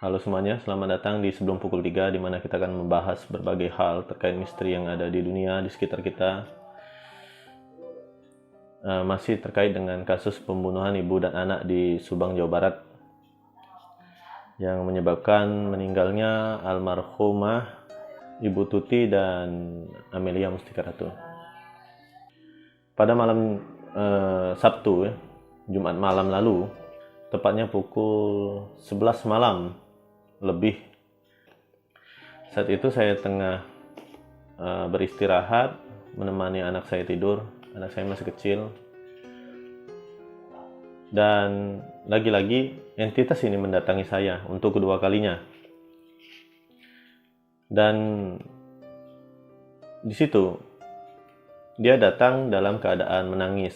Halo semuanya, selamat datang di Sebelum Pukul 3, di mana kita akan membahas berbagai hal terkait misteri yang ada di dunia, di sekitar kita. Masih terkait dengan kasus pembunuhan ibu dan anak di Subang, Jawa Barat, yang menyebabkan meninggalnya almarhumah Ibu Tuti dan Amelia Mustika Ratu. Pada malam Sabtu, Jumat malam lalu, tepatnya pukul 11 malam lebih. Saat itu saya tengah beristirahat, menemani anak saya tidur. Anak saya masih kecil. Dan lagi-lagi entitas ini mendatangi saya untuk kedua kalinya. Dan di situ dia datang dalam keadaan menangis.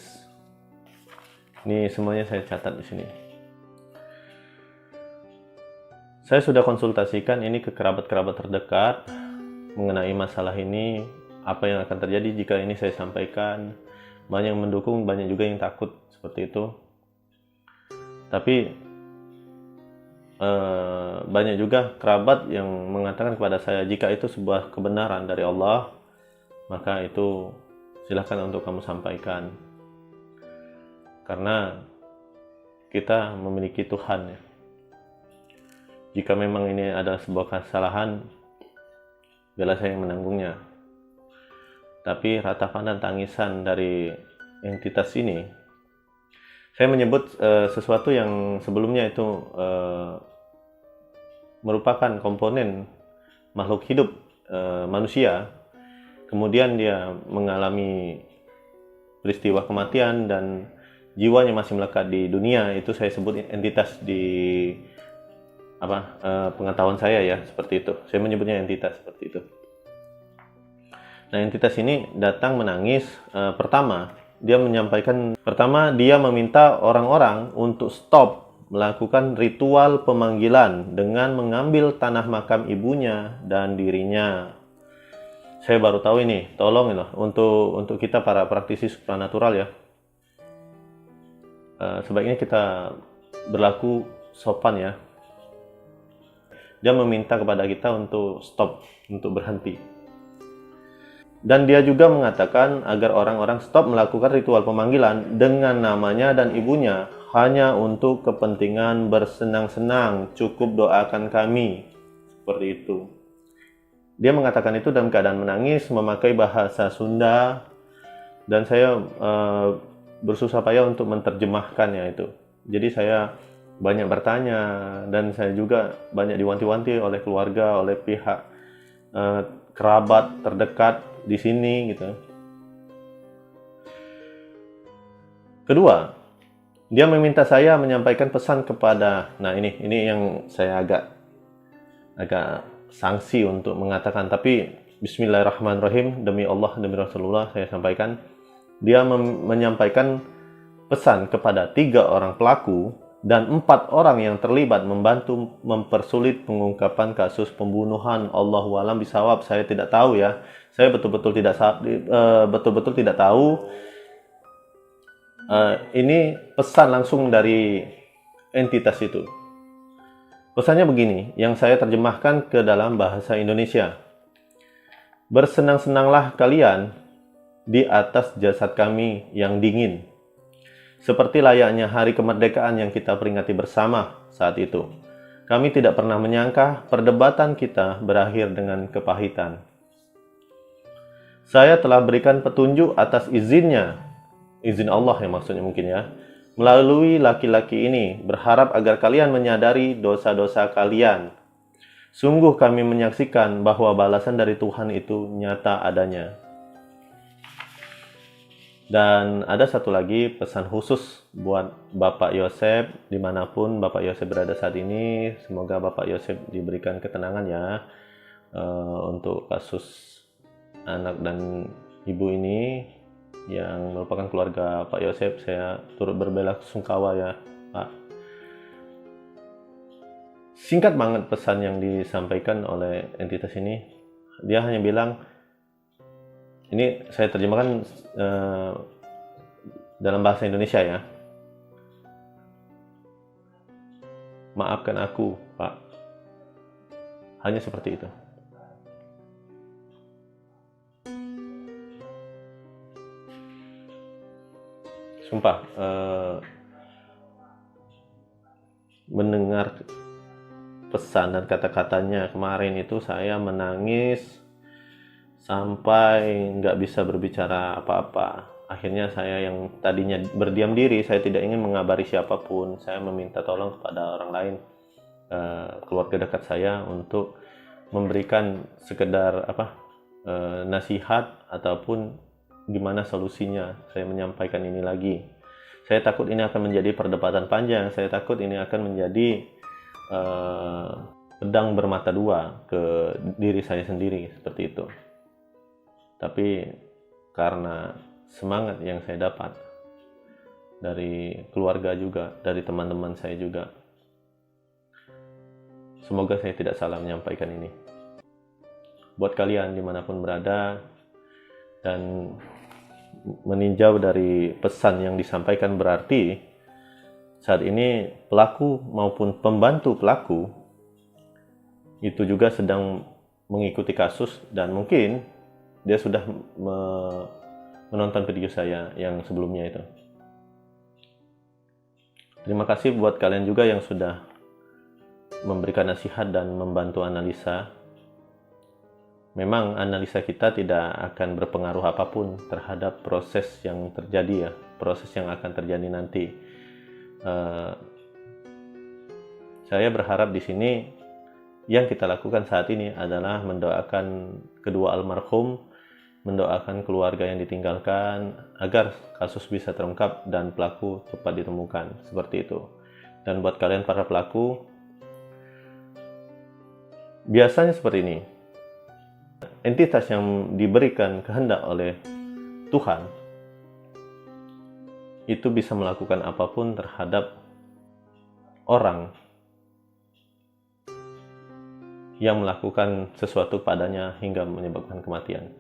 Ini semuanya saya catat di sini. Saya sudah konsultasikan ini ke kerabat-kerabat terdekat mengenai masalah ini, apa yang akan terjadi jika ini saya sampaikan. Banyak yang mendukung, banyak juga yang takut seperti itu. Tapi banyak juga kerabat yang mengatakan kepada saya, jika itu sebuah kebenaran dari Allah, maka itu silahkan untuk kamu sampaikan. Karena kita memiliki Tuhan ya. Jika memang ini adalah sebuah kesalahan, biarlah saya yang menanggungnya. Tapi ratapan dan tangisan dari entitas ini, saya menyebut sesuatu yang sebelumnya itu merupakan komponen makhluk hidup manusia. Kemudian dia mengalami peristiwa kematian dan jiwanya masih melekat di dunia. Itu saya sebut entitas di pengetahuan saya ya, seperti itu. Saya menyebutnya entitas seperti itu. Nah, entitas ini datang menangis. Pertama, dia meminta orang-orang untuk stop melakukan ritual pemanggilan dengan mengambil tanah makam ibunya dan dirinya. Saya baru tahu ini, tolong ini untuk kita para praktisi supranatural ya. Sebaiknya kita berlaku sopan ya. Dia meminta kepada kita untuk stop, untuk berhenti. Dan dia juga mengatakan agar orang-orang stop melakukan ritual pemanggilan dengan namanya dan ibunya hanya untuk kepentingan bersenang-senang. Cukup doakan kami. Seperti itu. Dia mengatakan itu dalam keadaan menangis, memakai bahasa Sunda, dan saya bersusah payah untuk menerjemahkannya itu. Jadi saya banyak bertanya, dan saya juga banyak diwanti-wanti oleh keluarga, oleh pihak kerabat terdekat di sini gitu. Kedua, dia meminta saya menyampaikan pesan kepada, nah ini yang saya agak sanksi untuk mengatakan, tapi bismillahirrahmanirrahim, demi Allah, demi Rasulullah saya sampaikan. Dia menyampaikan pesan kepada 3 orang pelaku dan 4 orang yang terlibat membantu mempersulit pengungkapan kasus pembunuhan. Allahu a'lam bishawab. Saya tidak tahu ya. Saya betul-betul tidak tahu. Ini pesan langsung dari entitas itu. Pesannya begini, yang saya terjemahkan ke dalam bahasa Indonesia. Bersenang-senanglah kalian di atas jasad kami yang dingin, seperti layaknya hari kemerdekaan yang kita peringati bersama saat itu. Kami tidak pernah menyangka perdebatan kita berakhir dengan kepahitan. Saya telah berikan petunjuk atas izin Allah yang maksudnya mungkin ya, melalui laki-laki ini, berharap agar kalian menyadari dosa-dosa kalian. Sungguh kami menyaksikan bahwa balasan dari Tuhan itu nyata adanya. Dan ada satu lagi pesan khusus buat Bapak Yosef, dimanapun Bapak Yosef berada saat ini. Semoga Bapak Yosef diberikan ketenangan ya, untuk kasus anak dan ibu ini yang merupakan keluarga Pak Yosef. Saya turut berbelasungkawa ya Pak. Singkat banget pesan yang disampaikan oleh entitas ini. Dia hanya bilang, ini saya terjemahkan dalam bahasa Indonesia ya. Maafkan aku, Pak. Hanya seperti itu. Sumpah, mendengar pesan dan kata-katanya kemarin itu saya menangis sampai nggak bisa berbicara apa-apa. Akhirnya saya yang tadinya berdiam diri, saya tidak ingin mengabari siapapun. Saya meminta tolong kepada orang lain, keluarga dekat saya, untuk memberikan sekedar nasihat ataupun gimana solusinya. Saya menyampaikan ini lagi. Saya takut ini akan menjadi perdebatan panjang. Saya takut ini akan menjadi pedang bermata dua ke diri saya sendiri, seperti itu. Tapi karena semangat yang saya dapat dari keluarga juga, dari teman-teman saya juga, semoga saya tidak salah menyampaikan ini. Buat kalian dimanapun berada dan meninjau dari pesan yang disampaikan, berarti saat ini pelaku maupun pembantu pelaku itu juga sedang mengikuti kasus, dan mungkin dia sudah menonton video saya yang sebelumnya itu. Terima kasih buat kalian juga yang sudah memberikan nasihat dan membantu analisa. Memang analisa kita tidak akan berpengaruh apapun terhadap proses yang terjadi, ya, proses yang akan terjadi nanti. Saya berharap di sini yang kita lakukan saat ini adalah mendoakan kedua almarhum, mendoakan keluarga yang ditinggalkan agar kasus bisa terungkap dan pelaku cepat ditemukan, seperti itu. Dan buat kalian para pelaku, biasanya seperti ini. Entitas yang diberikan kehendak oleh Tuhan itu bisa melakukan apapun terhadap orang yang melakukan sesuatu padanya hingga menyebabkan kematian.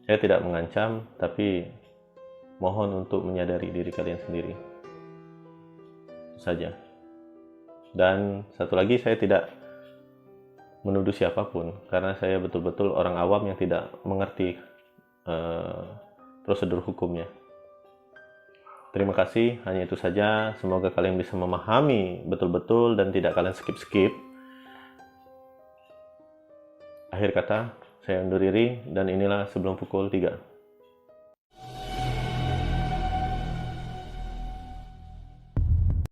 Saya tidak mengancam, tapi mohon untuk menyadari diri kalian sendiri. Itu saja. Dan satu lagi, saya tidak menuduh siapapun, karena saya betul-betul orang awam yang tidak mengerti prosedur hukumnya. Terima kasih, hanya itu saja. Semoga kalian bisa memahami betul-betul dan tidak kalian skip-skip. Akhir kata, saya undur diri, dan inilah sebelum pukul 3.